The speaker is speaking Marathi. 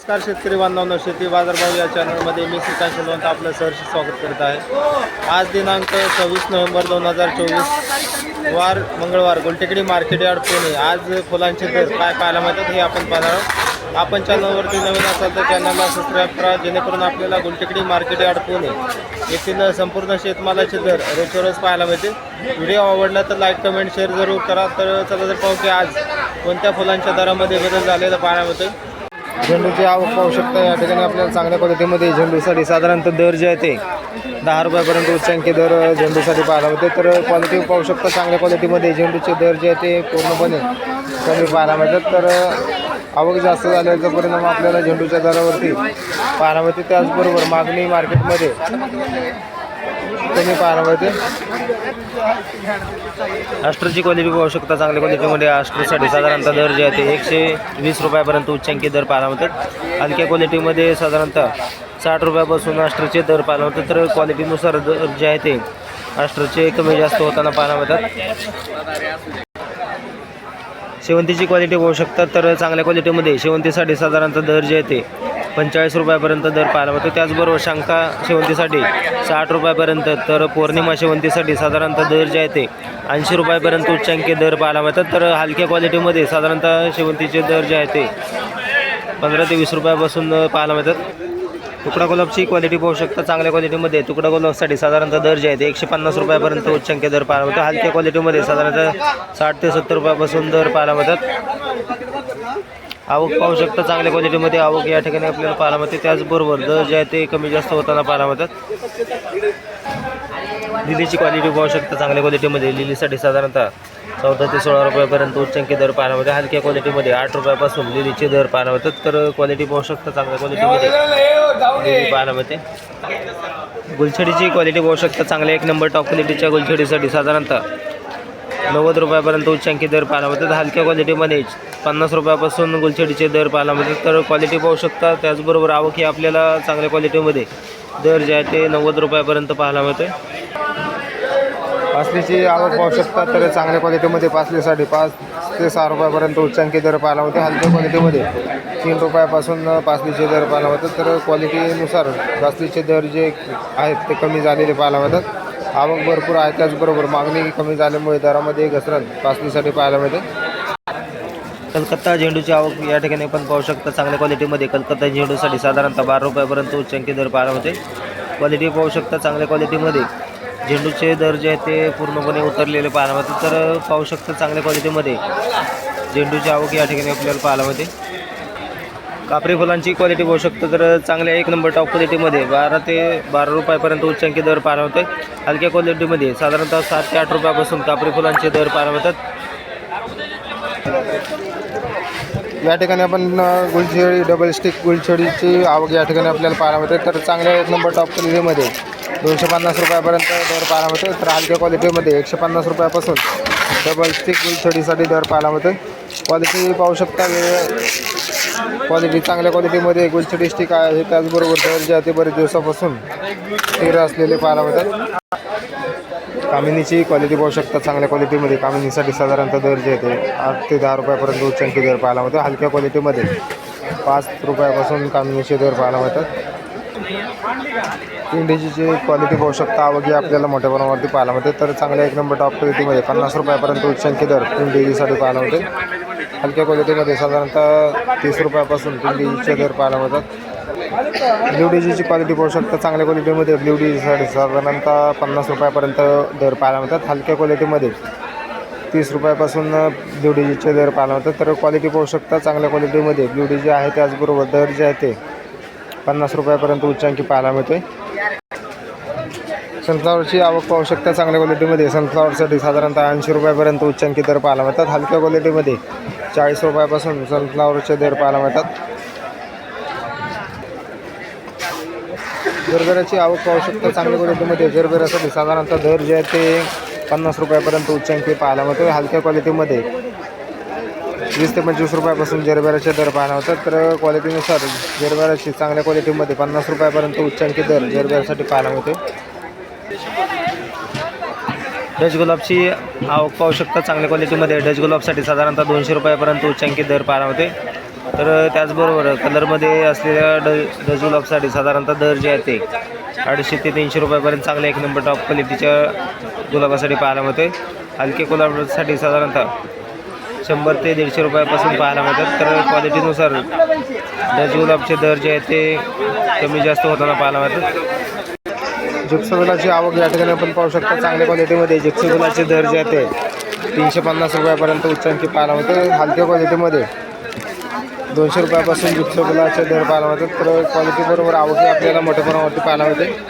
नमस्कार शेतकरी बांधवांनो, शेती बाजारभाव या चॅनलमध्ये मी श्रीकांत शेलवंत आपलं सहर्ष स्वागत करत आहे। आज दिनांक 26 नोव्हेंबर 2024 वार मंगळवार गुलटेकडी मार्केट यार्ड पुणे। आज फुलांचे दर काय पाहायला मिळतात हे आपण पाहणार आहोत। आपण चॅनलवरती नवीन असाल तर चॅनलला सबस्क्राईब करा, जेणेकरून आपल्याला गुलटेकडी मार्केट यार्ड पुणे येथील संपूर्ण शेतमालाचे दर रोजच्या रोज पाहायला मिळतील। व्हिडिओ आवडला तर लाईक कमेंट शेअर जरूर करा। तर चला तर पाहू की आज कोणत्या फुलांच्या दरामध्ये बदल झालेला पाहायला मिळतो। झेंडूची आवक पाहू शकता। या ठिकाणी आपल्याला चांगल्या क्वालिटीमध्ये झेंडूसाठी साधारणतः दर जे आहे ते 10 रुपयापर्यंत उच्चांकी दर झेंडूसाठी पाहायला मिळते। तर क्वालिटी पाहू शकता, चांगल्या क्वालिटीमध्ये झेंडूचे दर जे आहे ते पूर्णपणे कमी पाहायला मिळतात। तर आवक जास्त झाल्याचा परिणाम आपल्याला झेंडूच्या दरावरती पाहायला मिळते। त्याचबरोबर मागणी मार्केटमध्ये कमी पाहायला मिळते। अस्टरची क्वालिटी पाहू शकता, चांगल्या क्वालिटीमध्ये अस्टरसाठी साधारणतः दर जे आहे ते 120 रुपयापर्यंत उच्चांकी दर पाहायला मिळतात। हलक्या क्वालिटीमध्ये साधारणतः 60 रुपयापासून अस्टरचे दर पाहायला मिळतात। तर क्वालिटीनुसार दर जे आहे ते अस्टरचे कमी जास्त होताना पाहायला मिळतात। शेवंतीची क्वालिटी पाहू शकता। तर चांगल्या क्वालिटीमध्ये शेवंतीसाठी साधारणतः दर जे आहे ते 45 रुपयापर्यंत दर पाहायला मिळतो। त्याचबरोबर शंका शेवंतीसाठी 60 रुपयापर्यंत, तर पौर्णिमा शेवंतीसाठी साधारणतः दर जे आहे ते 80 रुपयापर्यंत उच्चांकी दर पाहायला मिळतात। तर हलक्या क्वालिटीमध्ये साधारणतः शेवंतीचे दर जे आहे ते 15 ते 20 रुपयापासून पाहायला मिळतात। तुकडा गुलाबची क्वालिटी पाहू शकता। चांगल्या क्वालिटीमध्ये तुकडा गुलाबसाठी साधारणतः दर जे आहे ते 150 रुपयापर्यंत उच्चांकी दर पाहायला मिळतो। हलक्या क्वालिटीमध्ये साधारणतः 60 ते 70 रुपयापासून दर पाहायला मिळतात। आवक पाहू शकता, चांगल्या क्वालिटीमध्ये आवक या ठिकाणी आपल्याला पाहायला मिळते। त्याचबरोबर दर जे आहे ते कमी जास्त होताना पाहायला मिळतात। लिलीची क्वालिटी पाहू शकता। चांगल्या क्वालिटीमध्ये लिलीसाठी साधारणतः 14 ते 16 रुपयापर्यंत उच्चांकी दर पाहायला मिळते। हलक्या क्वालिटीमध्ये 8 रुपयापासून लिलीचे दर पाहायला मिळतात। तर क्वालिटी पाहू शकता, चांगल्या क्वालिटीमध्ये लिली पाहायला मिळते। गुलछडीची क्वालिटी पाहू शकता। चांगल्या 1 नंबर टॉप क्वालिटीच्या गुलछडीसाठी साधारणतः 90 रुपयापर्यंत उच्चांकी दर पाहायला मिळतात। हलक्या क्वालिटीमध्ये 50 रुपयापासून गुलछडीचे दर पाहायला मिळतात। तर क्वालिटी पाहू शकता। त्याचबरोबर आवक ही आपल्याला चांगल्या क्वालिटीमध्ये दर जे आहे ते 90 रुपयापर्यंत पाहायला मिळते। पासलीची आवक पाहू शकता। तर चांगल्या क्वालिटीमध्ये पासलीसाठी 5 ते 6 रुपयापर्यंत उच्चांकी दर पाहायला मिळते। हलक्या क्वालिटीमध्ये 3 रुपयापासून पासलीचे दर पाहायला मिळतात। तर क्वालिटीनुसार पासलीचे दर जे आहेत ते कमी झालेले पाहायला मिळतात। आवक भरपूर आहे, त्याचबरोबर मागणी कमी झाल्यामुळे दरामध्ये घसरण पासलीसाठी पाहायला मिळते। कलकत्ता झेंडूची आवक या ठिकाणी आपण पाहू शकता। चांगल्या क्वालिटीमध्ये कलकत्ता झेंडूसाठी साधारणतः 12 रुपयापर्यंत उच्चांकी दर पाहायला मिळते। क्वालिटी पाहू शकता, चांगल्या क्वालिटीमध्ये झेंडूचे दर जे आहेत ते पूर्णपणे उतरलेले पाहायला मिळतात। तर पाहू शकता, चांगल्या क्वालिटीमध्ये झेंडूची आवक या ठिकाणी आपल्याला पाहायला मिळते। कापरी फुलांची क्वालिटी पाहू शकतो। तर चांगल्या 1 नंबर टॉप क्वालिटीमध्ये 12 ते 12 रुपयापर्यंत उच्चांकी दर पाहायला मिळते। हलक्या क्वालिटीमध्ये साधारणतः 7 ते 8 रुपयापासून कापरी फुलांचे दर पाहायला मिळतात। या ठिकाणी आपण गुलछडी डबल स्टिक गुलछडीची आवक या ठिकाणी आपल्याला पाहायला मिळते। तर चांगल्या 1 नंबर टॉप क्वालिटीमध्ये 250 रुपयापर्यंत दर पाहायला मिळते। तर हलक्या क्वालिटीमध्ये 150 रुपयापासून डबल स्टिक गुलछडीसाठी दर पाहायला मिळते। क्वालिटी पाहू शकता, क्वालिटी चांगल्या क्वालिटीमध्ये गुलछडी स्टिक आहे। त्याचबरोबर दर जे आहे ते बरेच दिवसापासून स्थिर असलेले पाहायला मिळतात। कामिनीची क्वालिटी पाहू शकता। चांगल्या क्वालिटीमध्ये कामिनीसाठी साधारणतः दर जे आहे ते 8 ते 10 रुपयापर्यंत उच्चांकी दर पाहायला मिळतो। हलक्या क्वालिटीमध्ये 5 रुपयापासून कामिनीचे दर पाहायला मिळतात। पिंडीची क्वालिटी पाहू शकता। आवक आपल्याला मोठ्या प्रमाणावरती पाहायला मिळते। तर चांगल्या 1 नंबर टॉप क्वालिटीमध्ये 50 रुपयापर्यंत उच्चांकी दर पिंडीसाठी पाहायला मिळते। हलक्या क्वालिटीमध्ये साधारणतः 30 रुपयापासून पिंडीचे दर पाहायला मिळतात। ब्ल्यू डीजीची क्वालिटी पाहू शकता। चांगल्या क्वालिटीमध्ये ब्ल्यू डीजीसाठी साधारणतः 50 रुपयापर्यंत दर पाहायला मिळतात। हलक्या क्वालिटीमध्ये 30 रुपयापासून ब्ल्यू डीजीचे दर पाहायला मिळतात। तर क्वालिटी पाहू शकता, चांगल्या क्वालिटीमध्ये ब्ल्यू डीजी आहे। त्याचबरोबर दर जे आहे ते 50 रुपयापर्यंत उच्चांकी पाहायला मिळते। सनफ्लावरची आवक पाहू शकता। चांगल्या क्वालिटीमध्ये सनफ्लावरसाठी साधारणतः 80 रुपयापर्यंत उच्चांकी दर पाहायला मिळतात। हलक्या क्वालिटीमध्ये 40 रुपयापासून सनफ्लावरचे दर पाहायला मिळतात। जरबेराची आवक पाहू शकता। चांगल्या क्वालिटीमध्ये जरबेरासाठी साधारणतः दर जे आहे ते 50 रुपयापर्यंत उच्चांकी पाहायला मिळतो। हलक्या क्वालिटीमध्ये 20 ते 25 रुपयापासून जरबेराचे दर पाहायला मिळतात। तर क्वालिटीनुसार जरबेराची चांगल्या क्वालिटीमध्ये 50 रुपयापर्यंत उच्चांकी दर जरबेरासाठी पाहायला मिळते। डच गुलाबची आवक पाहू शकता। चांगल्या क्वालिटीमध्ये डच गुलाबसाठी साधारणतः 200 रुपयापर्यंत उच्चांकी दर पाहायला मिळते। तर त्याचबरोबर कलरमध्ये असलेल्या डच गुलाबसाठी साधारणतः दर जे आहे ते 250 ते 300 रुपयापर्यंत चांगले एक नंबर टॉप क्वालिटीच्या गुलाबासाठी पाहायला मिळते. हलके गुलाबासाठी साधारणतः 100 ते 150 रुपयापासून पाहायला मिळतात. तर क्वालिटीनुसार डच गुलाबचे दर जे आहेत ते कमी जास्त होताना पाहायला मिळतात. जिप्सी गुलाबाची आवक या ठिकाणी आपण पाहू शकता. चांगल्या क्वालिटीमध्ये जिप्सी गुलाबाचे दर जे आहेत ते 350 रुपयापर्यंत उच्चांकी पाहायला मिळते. हलक्या क्वालिटीमध्ये 200 रुपयापासून जिप्सी गुलाबाचे दर पाहायला मिळतात. तर क्वालिटीबरोबर आवकी आपल्याला मोठ्या प्रमाणावरती पाहायला मिळते.